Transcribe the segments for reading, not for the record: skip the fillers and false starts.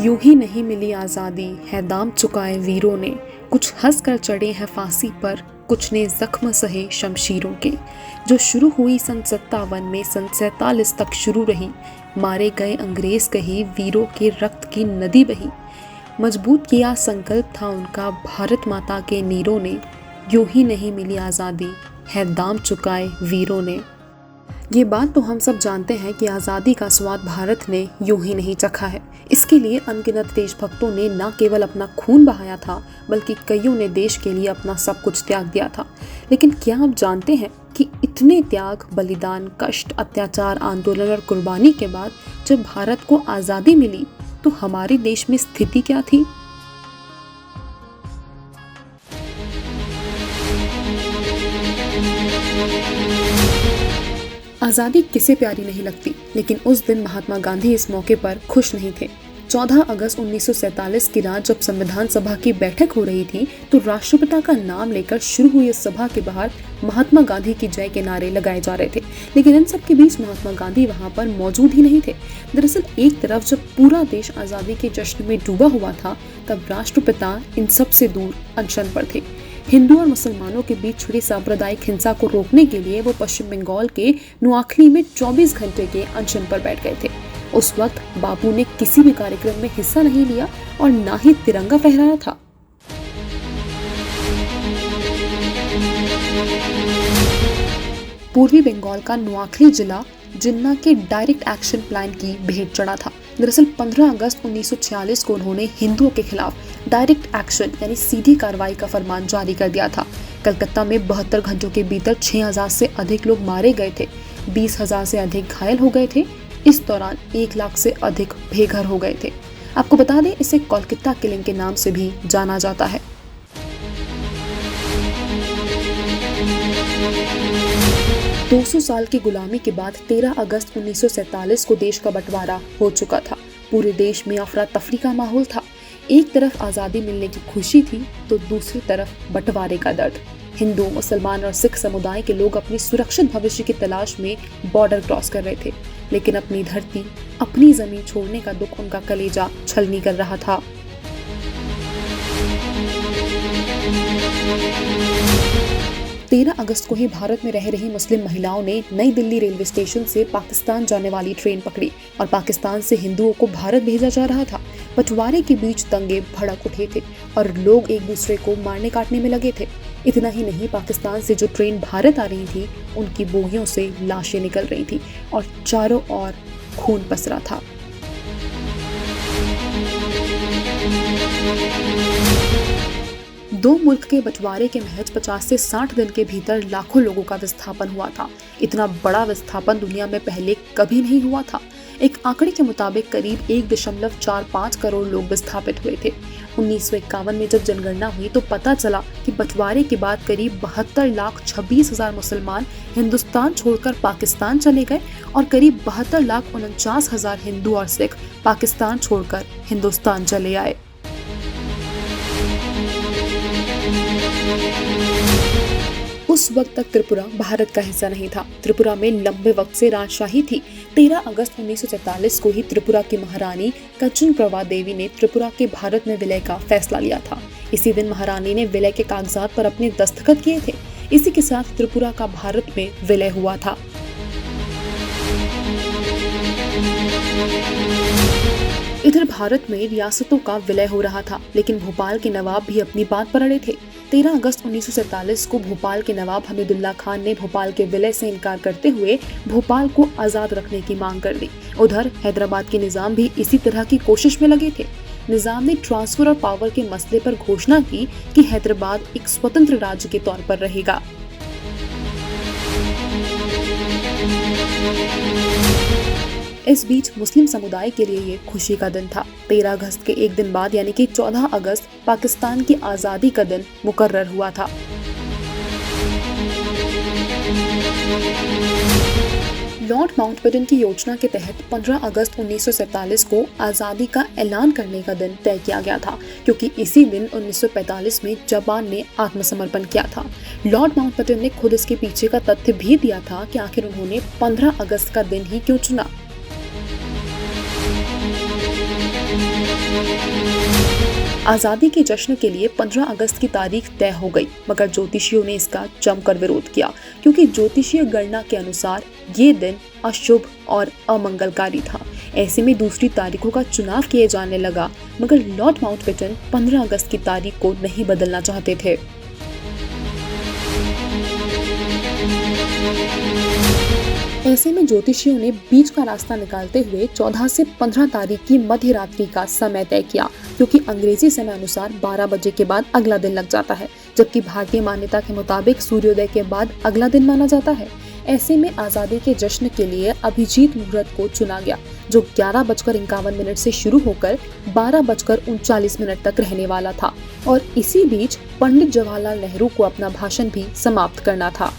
यूं ही नहीं मिली आज़ादी, है दाम चुकाए वीरों ने। कुछ हंस कर चढ़े हैं फांसी पर, कुछ ने जख्म सहे शमशीरों के। जो शुरू हुई सन 57 में, सन 47 तक शुरू रही। मारे गए अंग्रेज कही, वीरों के रक्त की नदी बही। मजबूत किया संकल्प था उनका भारत माता के नीरों ने। यूं ही नहीं मिली आज़ादी, है दाम चुकाए वीरों ने। ये बात तो हम सब जानते हैं कि आज़ादी का स्वाद भारत ने यूं ही नहीं चखा है। इसके लिए अनगिनत देशभक्तों ने न केवल अपना खून बहाया था, बल्कि कईयों ने देश के लिए अपना सब कुछ त्याग दिया था। लेकिन क्या आप जानते हैं कि इतने त्याग, बलिदान, कष्ट, अत्याचार, आंदोलन और कुर्बानी के बाद जब भारत को आज़ादी मिली तो हमारे देश में स्थिति क्या थी? आज़ादी किसे प्यारी नहीं लगती, लेकिन उस दिन महात्मा गांधी इस मौके पर खुश नहीं थे। 14 अगस्त 1947 की रात जब संविधान सभा की बैठक हो रही थी तो राष्ट्रपिता का नाम लेकर शुरू हुई इस सभा के बाहर महात्मा गांधी की जय के नारे लगाए जा रहे थे। लेकिन इन सब के बीच महात्मा गांधी वहां पर मौजूद ही नहीं थे। दरअसल एक तरफ जब पूरा देश आज़ादी के जश्न में डूबा हुआ था, तब राष्ट्रपिता इन सब से दूर अनशन पर थे। हिंदू और मुसलमानों के बीच छिड़ी सांप्रदायिक हिंसा को रोकने के लिए वो पश्चिम बंगाल के नुआखली में 24 घंटे के अनशन पर बैठ गए थे। उस वक्त बापू ने किसी भी कार्यक्रम में हिस्सा नहीं लिया और ना ही तिरंगा फहराया था। पूर्वी बंगाल का नुआखली जिला जिन्ना के डायरेक्ट एक्शन प्लान की भेंट चढ़ा था। दरअसल 15 अगस्त 1946 को उन्होंने हिंदुओं के खिलाफ डायरेक्ट एक्शन यानी सीधी कार्रवाई का फरमान जारी कर दिया था। कलकत्ता में 72 घंटों के भीतर 6000 से अधिक लोग मारे गए थे, 20,000 से अधिक घायल हो गए थे। इस दौरान 1 लाख से अधिक बेघर हो गए थे। आपको बता दें, इसे कोलकाता किलिंग के नाम से भी जाना जाता है। दो 200 साल की गुलामी के बाद 13 अगस्त 1947 को देश का बंटवारा हो चुका था। पूरे देश में अफरा तफरी का माहौल था। एक तरफ आज़ादी मिलने की खुशी थी तो दूसरी तरफ बंटवारे का दर्द। हिंदू, मुसलमान और सिख समुदाय के लोग अपनी सुरक्षित भविष्य की तलाश में बॉर्डर क्रॉस कर रहे थे, लेकिन अपनी धरती, अपनी जमीन छोड़ने का दुख उनका कलेजा छलनी कर रहा था। 13 अगस्त को ही भारत में रह रही मुस्लिम महिलाओं ने नई दिल्ली रेलवे स्टेशन से पाकिस्तान जाने वाली ट्रेन पकड़ी और पाकिस्तान से हिंदुओं को भारत भेजा जा रहा था। बंटवारे के बीच दंगे भड़क उठे थे और लोग एक दूसरे को मारने काटने में लगे थे। इतना ही नहीं, पाकिस्तान से जो ट्रेन भारत आ रही थी, उनकी बोगियों से लाशें निकल रही थी और चारों ओर खून पसरा था। दो मुल्क के बंटवारे के महज 50 से 60 दिन के भीतर लाखों लोगों का विस्थापन हुआ था। इतना बड़ा विस्थापन दुनिया में पहले कभी नहीं हुआ था। एक आंकड़े के मुताबिक करीब 1.45 करोड़ लोग विस्थापित हुए थे। 1951 में जब जनगणना हुई तो पता चला कि बंटवारे के बाद करीब 72,26,000 मुसलमान हिंदुस्तान छोड़कर पाकिस्तान चले गए और करीब 72,49,000 हिंदू और सिख पाकिस्तान छोड़कर हिंदुस्तान चले आए। उस वक्त तक त्रिपुरा भारत का हिस्सा नहीं था। त्रिपुरा में लंबे वक्त से राजशाही थी। 13 अगस्त 1947 को ही त्रिपुरा की महारानी कच्चन प्रभा देवी ने त्रिपुरा के भारत में विलय का फैसला लिया था। इसी दिन महारानी ने विलय के कागजात पर अपने दस्तखत किए थे। इसी के साथ त्रिपुरा का भारत में विलय हुआ था। इधर भारत में रियासतों का विलय हो रहा था, लेकिन भोपाल के नवाब भी अपनी बात पर अड़े थे। 13 अगस्त 1947 को भोपाल के नवाब हमीदुल्लाह खान ने भोपाल के विलय से इनकार करते हुए भोपाल को आज़ाद रखने की मांग कर दी। उधर हैदराबाद के निजाम भी इसी तरह की कोशिश में लगे थे। निजाम ने ट्रांसफर और पावर के मसले पर घोषणा की कि हैदराबाद एक स्वतंत्र राज्य के तौर पर रहेगा। इस बीच मुस्लिम समुदाय के लिए ये खुशी का दिन था। 13 अगस्त के एक दिन बाद यानी कि 14 अगस्त पाकिस्तान की आज़ादी का दिन मुकर्रर हुआ था। लॉर्ड माउंटबेटन की योजना के तहत 15 अगस्त 1947 को आज़ादी का ऐलान करने का दिन तय किया गया था, क्योंकि इसी दिन 1945 में जापान ने आत्मसमर्पण किया था। लॉर्ड माउंटबेटन ने खुद इसके पीछे का तथ्य भी दिया था कि आखिर उन्होंने 15 अगस्त का दिन ही क्यों चुना। आज़ादी के जश्न के लिए 15 अगस्त की तारीख तय हो गई, मगर ज्योतिषियों ने इसका जमकर विरोध किया, क्योंकि ज्योतिषीय गणना के अनुसार ये दिन अशुभ और अमंगलकारी था। ऐसे में दूसरी तारीखों का चुनाव किए जाने लगा, मगर लॉर्ड माउंटबेटन 15 अगस्त की तारीख को नहीं बदलना चाहते थे। ऐसे में ज्योतिषियों ने बीच का रास्ता निकालते हुए 14 से 15 तारीख की मध्य रात्रि का समय तय किया, क्योंकि अंग्रेजी समय अनुसार 12 बजे के बाद अगला दिन लग जाता है, जबकि भारतीय मान्यता के मुताबिक सूर्योदय के बाद अगला दिन माना जाता है। ऐसे में आज़ादी के जश्न के लिए अभिजीत मुहूर्त को चुना गया, जो 11:51 से शुरू होकर 12:39 तक रहने वाला था, और इसी बीच पंडित जवाहरलाल नेहरू को अपना भाषण भी समाप्त करना था।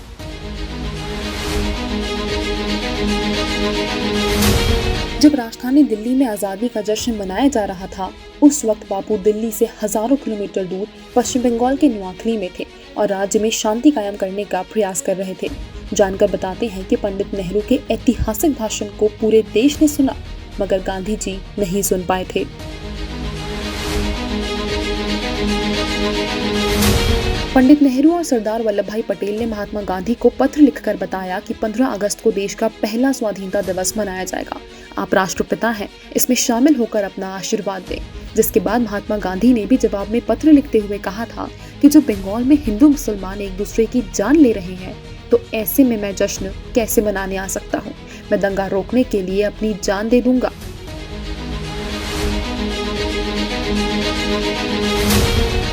जब राजधानी दिल्ली में आज़ादी का जश्न मनाया जा रहा था, उस वक्त बापू दिल्ली से हजारों किलोमीटर दूर पश्चिम बंगाल के नौआखली में थे और राज्य में शांति कायम करने का प्रयास कर रहे थे। जानकर बताते हैं कि पंडित नेहरू के ऐतिहासिक भाषण को पूरे देश ने सुना, मगर गांधी जी नहीं सुन पाए थे। पंडित नेहरू और सरदार वल्लभ भाई पटेल ने महात्मा गांधी को पत्र लिखकर बताया कि 15 अगस्त को देश का पहला स्वाधीनता दिवस मनाया जाएगा। आप राष्ट्रपिता हैं, इसमें शामिल होकर अपना आशीर्वाद दें। जिसके बाद महात्मा गांधी ने भी जवाब में पत्र लिखते हुए कहा था कि जो बंगाल में हिंदू मुसलमान एक दूसरे की जान ले रहे हैं, तो ऐसे में मैं जश्न कैसे मनाने आ सकता हूँ। मैं दंगा रोकने के लिए अपनी जान दे दूंगा।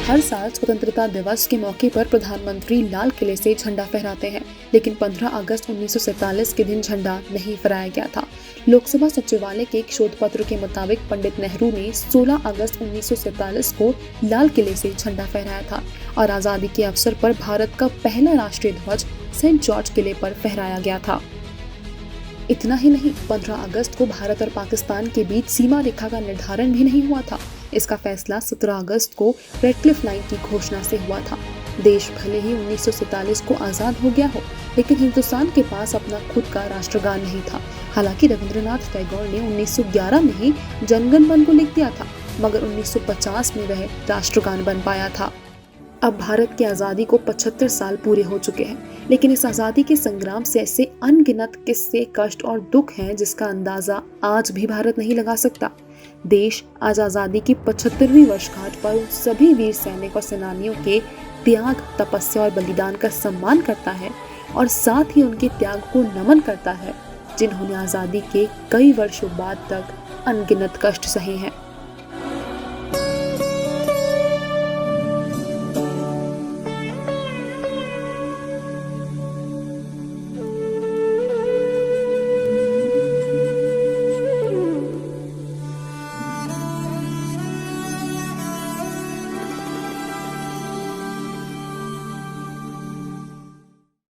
हर साल स्वतंत्रता दिवस के मौके पर प्रधानमंत्री लाल किले से झंडा फहराते हैं, लेकिन 15 अगस्त 1947 के दिन झंडा नहीं फहराया गया था। लोकसभा सचिवालय के एक शोध पत्र के मुताबिक पंडित नेहरू ने 16 अगस्त 1947 को लाल किले से झंडा फहराया था और आज़ादी के अवसर पर भारत का पहला राष्ट्रीय ध्वज सेंट जॉर्ज किले पर फहराया गया था। इतना ही नहीं, 15 अगस्त को भारत और पाकिस्तान के बीच सीमा रेखा का निर्धारण भी नहीं हुआ था। इसका फैसला 17 अगस्त को रेडक्लिफ लाइन की घोषणा से हुआ था। देश भले ही 1947 को आज़ाद हो गया हो, लेकिन हिंदुस्तान के पास अपना खुद का राष्ट्रगान नहीं था। हालांकि रविंद्रनाथ टैगोर ने 1911 में ही जनगण मन को लिख दिया था, मगर 1950 में वह राष्ट्रगान बन पाया था। अब भारत की आज़ादी को 75 साल पूरे हो चुके हैं, लेकिन इस आज़ादी के संग्राम से ऐसे अनगिनत किस्से, कष्ट और दुख हैं जिसका अंदाजा आज भी भारत नहीं लगा सकता। देश आज आज़ादी की 75वीं वर्षगांठ पर उन सभी वीर सैनिक और सेनानियों के त्याग, तपस्या और बलिदान का सम्मान करता है और साथ ही उनके त्याग को नमन करता है, जिन्होंने आज़ादी के कई वर्षों बाद तक अनगिनत कष्ट सहे हैं।